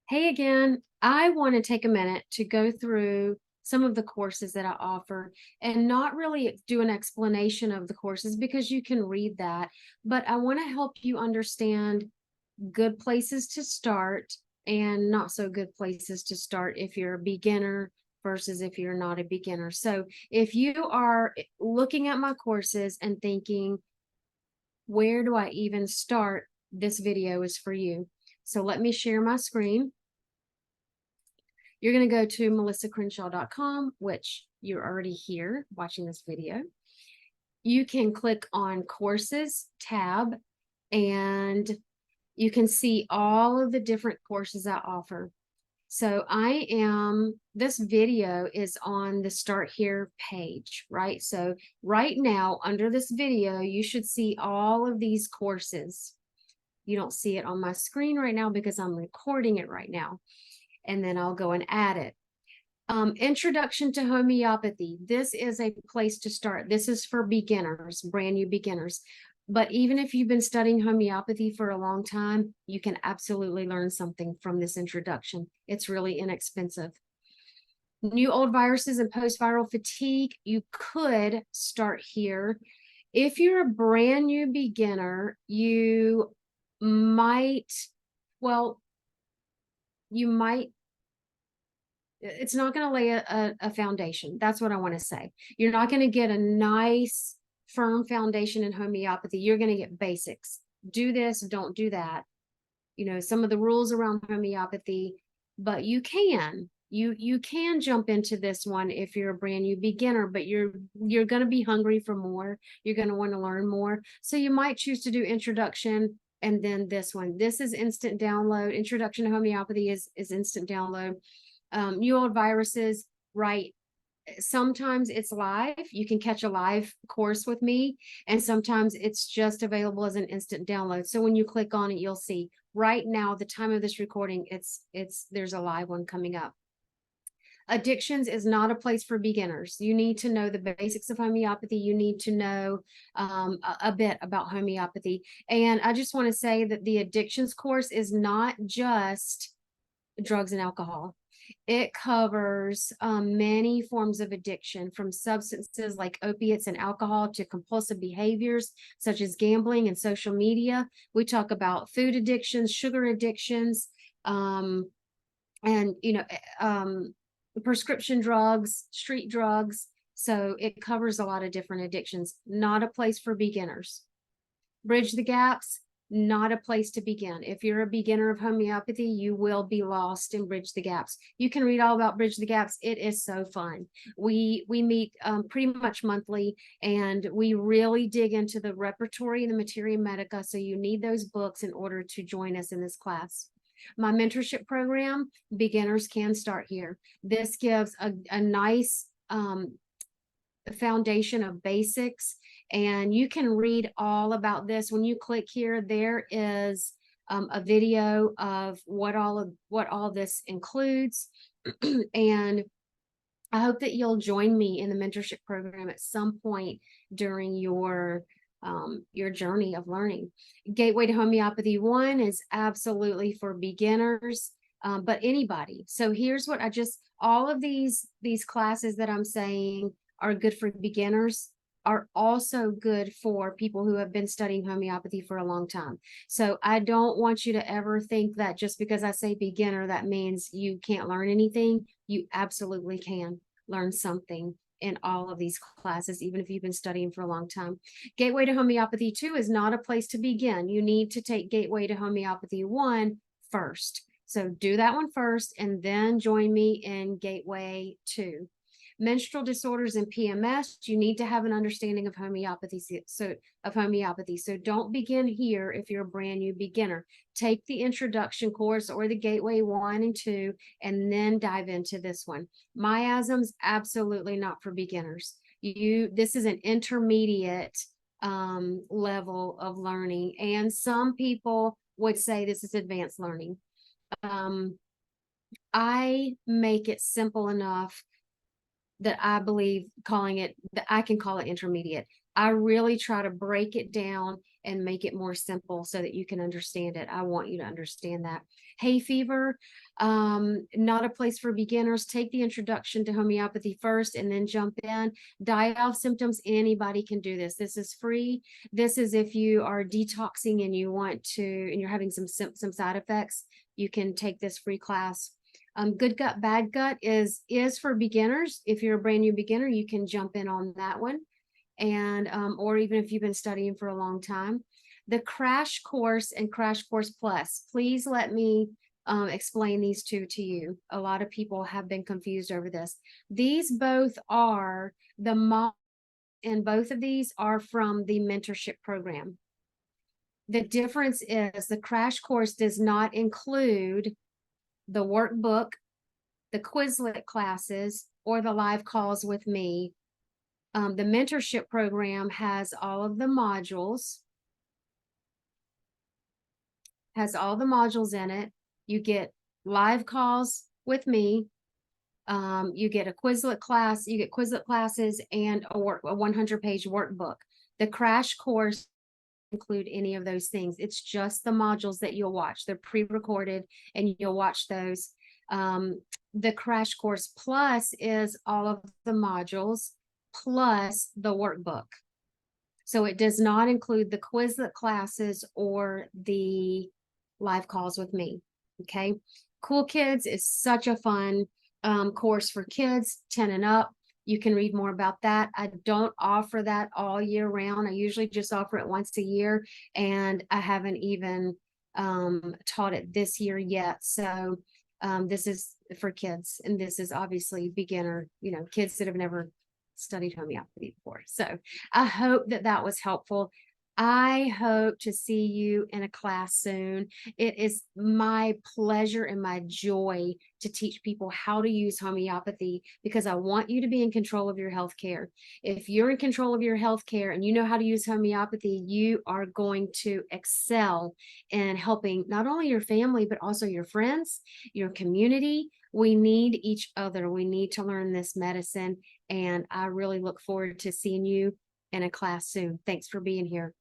Hey again, I want to take a minute to go through some of the courses that I offer and not really do an explanation of the courses because you can read that, but I want to help you understand good places to start and not so good places to start if you're a beginner versus if you're not a beginner. So if you are looking at my courses and thinking, where do I even start? This video is for you. So let me share my screen. You're going to go to melissacrenshaw.com, which you're already here watching this video. You can click on courses tab and you can see all of the different courses I offer. So this video is on the Start Here page, right? So right now under this video, you should see all of these courses. You don't see it on my screen right now because I'm recording it right now. And then I'll go and add it. Introduction to Homeopathy. This is a place to start. This is for beginners, brand new beginners. But even if you've been studying homeopathy for a long time, you can absolutely learn something from this introduction. It's really inexpensive. New old viruses and post-viral fatigue. You could start here. If you're a brand new beginner, you might, it's not going to lay a foundation. That's what I want to say. You're not going to get a nice, firm foundation in homeopathy. You're going to get basics. Do this, don't do that. You know, some of the rules around homeopathy, but you can. You can jump into this one if you're a brand new beginner, but you're going to be hungry for more. You're going to want to learn more. So you might choose to do introduction and then this one. This is instant download. Introduction to homeopathy is instant download. New old viruses, right? Sometimes it's live. You can catch a live course with me, and sometimes it's just available as an instant download. So when you click on it, you'll see right now, the time of this recording, there's a live one coming up. Addictions is not a place for beginners. You need to know the basics of homeopathy. You need to know a bit about homeopathy. And I just want to say that the addictions course is not just drugs and alcohol. It covers many forms of addiction, from substances like opiates and alcohol to compulsive behaviors such as gambling and social media. We talk about food addictions, sugar addictions, and prescription drugs, street drugs. So it covers a lot of different addictions. Not a place for beginners. Bridge the gaps. Not a place to begin. If you're a beginner of homeopathy, you will be lost in Bridge the Gaps. You can read all about Bridge the Gaps. It is so fun. We meet pretty much monthly, and we really dig into the repertory and the materia medica. So you need those books in order to join us in this class. My mentorship program, beginners can start here. This gives a nice foundation of basics, and you can read all about this. When you click here, there is a video of what all this includes. And I hope that you'll join me in the mentorship program at some point during your journey of learning. Gateway to Homeopathy 1 is absolutely for beginners, but anybody. So here's what all of these classes that I'm saying are good for beginners are also good for people who have been studying homeopathy for a long time. So I don't want you to ever think that just because I say beginner, that means you can't learn anything. You absolutely can learn something in all of these classes, even if you've been studying for a long time. Gateway to Homeopathy 2 is not a place to begin. You need to take Gateway to Homeopathy 1 first. So do that one first and then join me in Gateway 2. Menstrual disorders and PMS, you need to have an understanding of homeopathy. So don't begin here if you're a brand new beginner. Take the introduction course or the Gateway 1 and 2, and then dive into this one. Miasms, absolutely not for beginners. This is an intermediate level of learning, and some people would say this is advanced learning. I make it simple enough that I believe that I can call it intermediate. I really try to break it down and make it more simple so that you can understand it. I want you to understand that. Hay fever, not a place for beginners. Take the introduction to homeopathy first and then jump in. Die off symptoms, anybody can do this. This is free. This is if you are detoxing and you want to, and you're having some side effects, you can take this free class. Good gut, bad gut is for beginners. If you're a brand new beginner, you can jump in on that one. And or even if you've been studying for a long time. The crash course and crash course plus, please let me explain these two to you. A lot of people have been confused over this. These both are the modules, and both of these are from the mentorship program. The difference is the crash course does not include the workbook, the Quizlet classes, or the live calls with me. The mentorship program has all of the modules, in it. You get live calls with me. You get a Quizlet class, you get Quizlet classes and a 100-page workbook. The crash course include any of those things. It's just the modules that you'll watch. They're pre-recorded and you'll watch those. The crash course plus is all of the modules plus the workbook. So it does not include the Quizlet classes or the live calls with me. Okay. Cool Kids is such a fun course for kids 10 and up. You can read more about that. I don't offer that all year round. I usually just offer it once a year, and I haven't even taught it this year yet. So this is for kids, and this is obviously beginner, kids that have never studied homeopathy before. So I hope that that was helpful. I hope to see you in a class soon. It is my pleasure and my joy to teach people how to use homeopathy, because I want you to be in control of your health care. If you're in control of your health care and you know how to use homeopathy, you are going to excel in helping not only your family, but also your friends, your community. We need each other. We need to learn this medicine. And I really look forward to seeing you in a class soon. Thanks for being here.